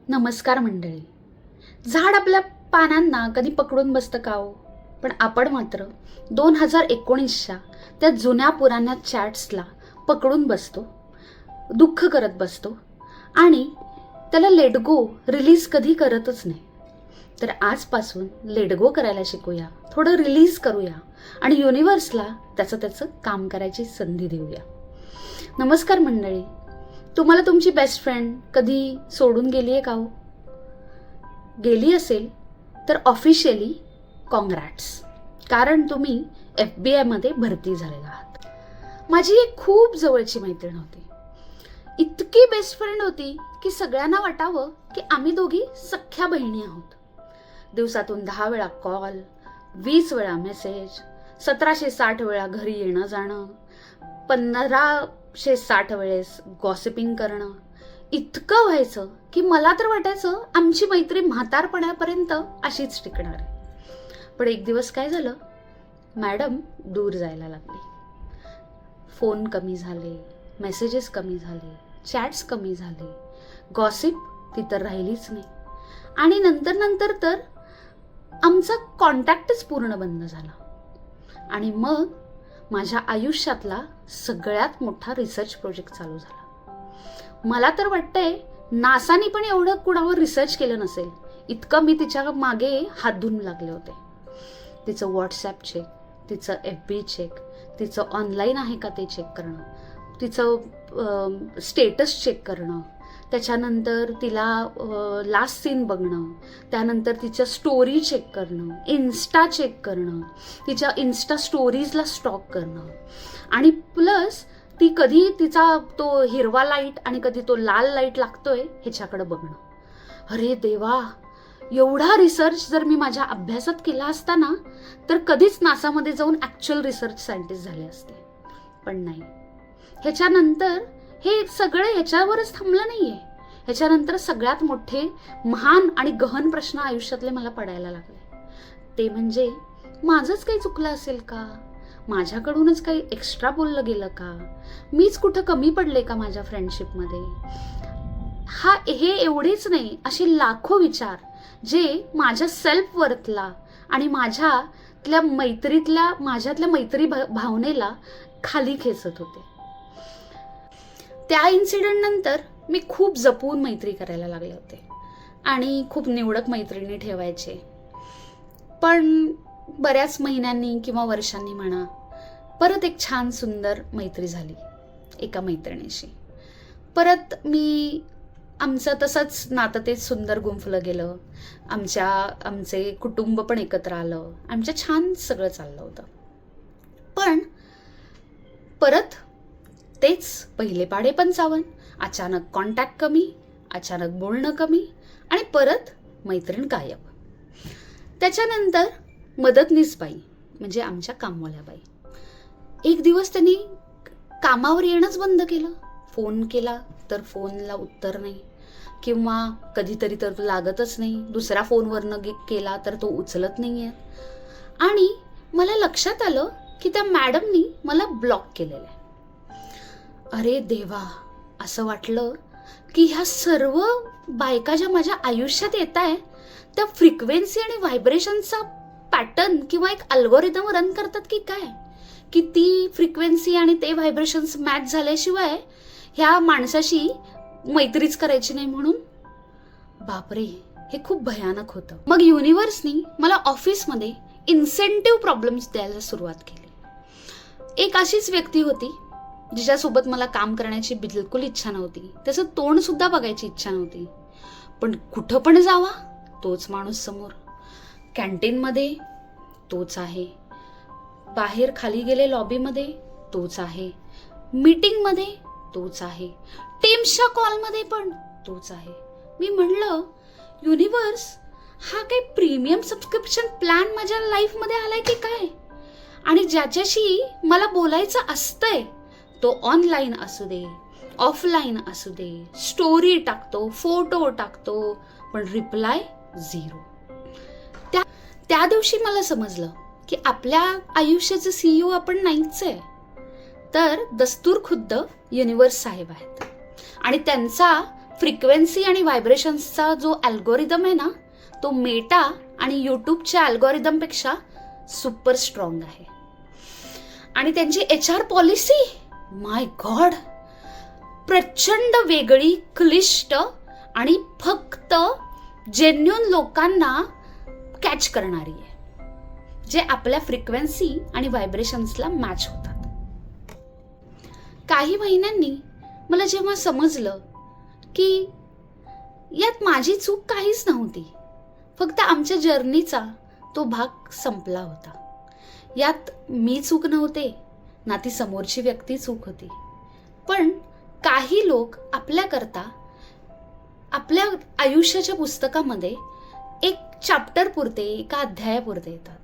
नमस्कार मंडळी. झाड आपल्या पानांना कधी पकडून बसतं का हो? पण आपण मात्र 2019च्या त्या जुन्या पुराण्या चॅट्सला पकडून बसतो, दुःख करत बसतो आणि त्याला लेट गो रिलीज कधी करतच नाही. तर आजपासून लेट गो करायला शिकूया, थोडं रिलीज करूया आणि युनिव्हर्सला त्याचं काम करायची संधी देऊया. नमस्कार मंडळी. तुम्हाला तुमची बेस्ट फ्रेंड कधी सोडून गेली आहे का हो? गेली असेल तर ऑफिशियली कॉंग्रॅट्स, कारण तुम्ही FBI मध्ये भरती झालेला आहात. माझी एक खूप जवळची मैत्रीण होती. इतकी बेस्ट फ्रेंड होती की सगळ्यांना वाटावं की आम्ही दोघी सख्या बहिणी आहोत. दिवसातून 10 वेळा कॉल, 20 वेळा मेसेज, 1760 वेळा घरी येणं जाणं, 1560 वेळेस गॉसिपिंग करणं, इतकं व्हायचं की मला तर वाटायचं आमची मैत्री म्हातारपणापर्यंत अशीच टिकणार आहे. पण एक दिवस काय झालं, मॅडम दूर जायला लागली. फोन कमी झाले, मेसेजेस कमी झाले, चॅट्स कमी झाले, गॉसिप ती तर राहिलीच नाही आणि नंतर तर आमचा कॉन्टॅक्टच पूर्ण बंद झाला. आणि मग माझ्या आयुष्यातला सगळ्यात मोठा रिसर्च प्रोजेक्ट चालू झाला. मला तर वाटतंय नासानी पण एवढं कुणावर रिसर्च केलं नसेल, इतकं मी तिच्या मागे हात धुवून लागले होते. तिचं व्हॉट्सॲप चेक, तिचं FB चेक, तिचं ऑनलाईन आहे का ते चेक करणं, तिचं स्टेटस चेक करणं, त्याच्यानंतर तिला लास्ट सीन बघणं, त्यानंतर तिच्या स्टोरी चेक करणं, इन्स्टा चेक करणं, तिच्या इन्स्टा स्टोरीजला स्टॉक करणं आणि प्लस ती कधी तिचा तो हिरवा लाईट आणि कधी तो लाल लाईट लागतोय ह्याच्याकडे बघणं. अरे देवा, एवढा रिसर्च जर मी माझ्या अभ्यासात केला असता ना तर कधीच नासामध्ये जाऊन ॲक्च्युअल रिसर्च सायंटिस्ट झाले असते. पण नाही. ह्याच्यानंतर हे सगळं ह्याच्यावरच थांबलं नाहीये. ह्याच्यानंतर सगळ्यात मोठे महान आणि गहन प्रश्न आयुष्यातले मला पडायला लागले. ते म्हणजे माझंच काही चुकलं असेल का? माझ्याकडूनच काही एक्स्ट्रा बोललं गेलं का? मीच कुठं कमी पडले का माझ्या फ्रेंडशिपमध्ये? हे एवढेच नाही, असे लाखो विचार जे माझ्या सेल्फ वर्थला आणि माझ्यातल्या मैत्री भावनेला खाली खेचत होते. त्या इन्सिडेंट नंतर मी खूप जपून मैत्री करायला लागले होते आणि खूप निवडक मैत्रिणी ठेवायचे. पण बऱ्याच महिन्यांनी किंवा वर्षांनी म्हणा, परत एक छान सुंदर मैत्री झाली एका मैत्रिणीशी. परत आमचं तसंच नातं तेच सुंदर गुंफलं गेलं. आमचे कुटुंब पण एकत्र आलं. आमच्या छान सगळं चाललं होतं. पण परत तेच पहिले पाढे 55. अचानक कॉन्टॅक्ट कमी, अचानक बोलणं कमी आणि परत मैत्रीण गायब. त्याच्यानंतर मदतनीस बाई म्हणजे आमच्या कामवाल्या बाई, एक दिवस त्यांनी कामावर येणंच बंद केलं. फोन केला तर फोनला उत्तर नाही किंवा कधीतरी तर तो लागतच नाही. दुसऱ्या फोनवरनं केला तर तो उचलत नाहीये. आणि मला लक्षात आलं की त्या मॅडमनी मला ब्लॉक केलेलं आहे. अरे देवा, असं वाटलं की ह्या सर्व बायका ज्या माझ्या आयुष्यात येत आहे त्या फ्रिक्वेन्सी आणि व्हायब्रेशनचा पॅटर्न किंवा एक अल्गोरिदम रन करतात की काय, की ती फ्रिक्वेन्सी आणि ते व्हायब्रेशन्स मॅच झाल्याशिवाय ह्या माणसाशी मैत्रीच करायची नाही म्हणून. बापरे, हे खूप भयानक होतं. मग युनिव्हर्सनी मला ऑफिसमध्ये इन्सेंटिव्ह प्रॉब्लेम्स द्यायला सुरुवात केली. एक अशीच व्यक्ती होती जिच्यासोबत मला काम करण्याची बिलकुल इच्छा नव्हती, त्याचं तोंड सुद्धा बघायची इच्छा नव्हती. पण कुठं पण जावा तोच माणूस समोर. कॅन्टीनमध्ये तोच आहे, बाहेर खाली गेले लॉबीमध्ये तोच आहे, मीटिंगमध्ये तोच आहे, टीम्सच्या कॉलमध्ये पण तोच आहे. मी म्हणलं, युनिव्हर्स, हा काही प्रीमियम सबस्क्रिप्शन प्लॅन माझ्या लाईफमध्ये आलाय की काय? आणि ज्याच्याशी मला बोलायचं असतंय तो ऑनलाईन असू दे, ऑफलाईन असू दे, स्टोरी टाकतो, फोटो टाकतो, पण रिप्लाय 0. त्या दिवशी मला समजलं की आपल्या आयुष्याचे CEO आपण नाहीच आहे, तर दस्तूर खुद्द युनिव्हर्स साहेब आहेत आणि त्यांचा फ्रिक्वेन्सी आणि व्हायब्रेशन्सचा जो अल्गोरिदम आहे ना, तो मेटा आणि यूट्यूबच्या अल्गोरिदमपेक्षा सुपर स्ट्रॉंग आहे. आणि त्यांची HR पॉलिसी, माय गॉड, प्रचंड वेगळी, क्लिष्ट आणि फक्त जेन्युइन लोकांना कॅच करणारी आहे, जे आपल्या फ्रिक्वेन्सी आणि व्हायब्रेशन्सला मॅच होतात. काही महिन्यांनी मला जेव्हा समजलं की यात माझी चूक काहीच नव्हती, फक्त आमच्या जर्नीचा तो भाग संपला होता. यात मी चूक नव्हते ना ती समोरची व्यक्ती चूक होती, पण काही लोक आपल्याकरता आपल्या आयुष्याच्या पुस्तकामध्ये एक चॅप्टर पुरते, एका अध्यायापुरते येतात.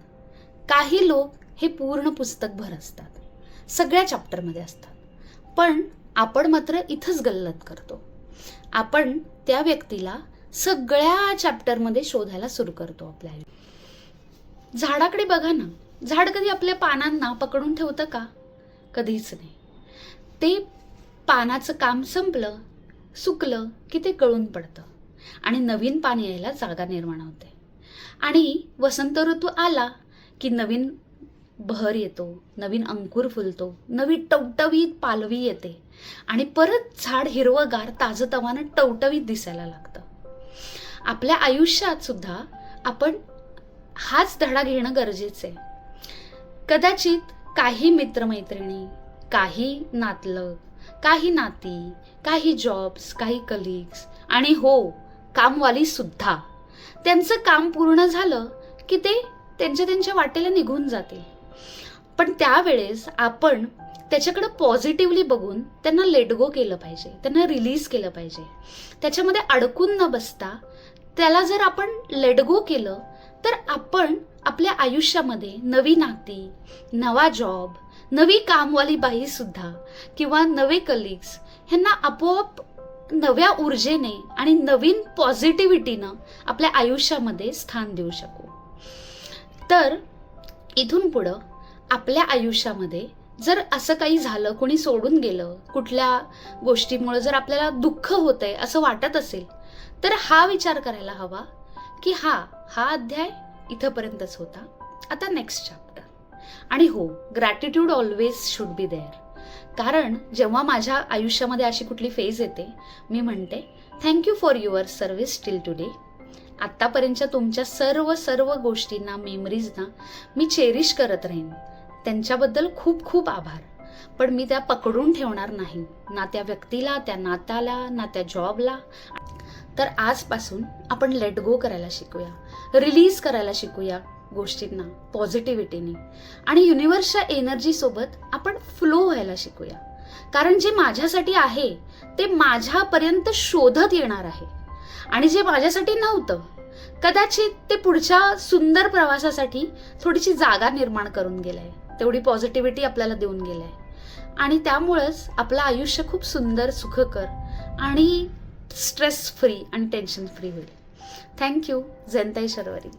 काही लोक हे पूर्ण पुस्तकभर असतात, सगळ्या चॅप्टरमध्ये असतात. पण आपण मात्र इथंच गल्लत करतो. आपण त्या व्यक्तीला सगळ्या चॅप्टरमध्ये शोधायला सुरू करतो. आपल्या झाडाकडे बघा ना, झाड कधी आपल्या पानांना पकडून ठेवतं का? कधीच नाही. ते पानाचं काम संपलं, सुकलं की ते गळून पडतं आणि नवीन पान यायला जागा निर्माण होते. आणि वसंत ऋतू आला की नवीन बहर येतो, नवीन अंकुर फुलतो, नवी टवटवीत पालवी येते आणि परत झाड हिरवंगार ताजतवानं टवटवीत दिसायला लागतं. आपल्या आयुष्यात सुद्धा आपण हाच धडा घेणं गरजेचं आहे. कदाचित काही मित्रमैत्रिणी, काही नातलग, काही नाती, काही जॉब्स, काही कलिग्स आणि हो, कामवाली सुद्धा, त्यांचं काम पूर्ण झालं की ते त्यांच्या वाटेला निघून जातील. पण त्यावेळेस आपण त्याच्याकडे पॉझिटिव्हली बघून त्यांना लेट गो केलं पाहिजे, त्यांना रिलीज केलं पाहिजे. त्याच्यामध्ये अडकून न बसता त्याला जर आपण लेट गो केलं तर आपण आपल्या आयुष्यामध्ये नवी नाती, नवा जॉब, नवी कामवाली बाई सुद्धा किंवा नवे कलिग्स ह्यांना आपोआप नव्या ऊर्जेने आणि नवीन पॉझिटिव्हिटीनं आपल्या आयुष्यामध्ये स्थान देऊ शकू. तर इथून पुढं आपल्या आयुष्यामध्ये जर असं काही झालं, कोणी सोडून गेलं, कुठल्या गोष्टीमुळे जर आपल्याला दुःख होतंय असं वाटत असेल, तर हा विचार करायला हवा की हा अध्याय इथंपर्यंतच होता, आता नेक्स्ट चॅप्टर. आणि हो, gratitude always should be there. कारण जेव्हा माझ्या आयुष्यामध्ये अशी कुठली फेज येते, मी म्हणते thank you for your service till today. आत्तापर्यंतच्या तुमच्या सर्व गोष्टींना, मेमरीजना मी चेरिश करत राहीन. त्यांच्याबद्दल खूप खूप आभार. पण मी त्या पकडून ठेवणार नाही, ना त्या व्यक्तीला, त्या नात्याला, ना त्या जॉबला. तर आजपासून आपण लेट गो करायला शिकूया, रिलीज करायला शिकूया गोष्टींना पॉझिटिव्हिटीने, आणि युनिव्हर्सच्या एनर्जी सोबत आपण फ्लो व्हायला शिकूया. कारण जे माझ्यासाठी आहे ते माझ्यापर्यंत शोधत येणार आहे, आणि जे माझ्यासाठी नव्हतं कदाचित ते पुढच्या सुंदर प्रवासासाठी थोडीशी जागा निर्माण करून गेलंय, तेवढी पॉझिटिव्हिटी आपल्याला देऊन गेलंय. आणि त्यामुळेच आपलं आयुष्य खूप सुंदर, सुखकर आणि स्ट्रेस फ्री आणि टेन्शन फ्री होईल. थँक्यू. जयंताई शर्वरी.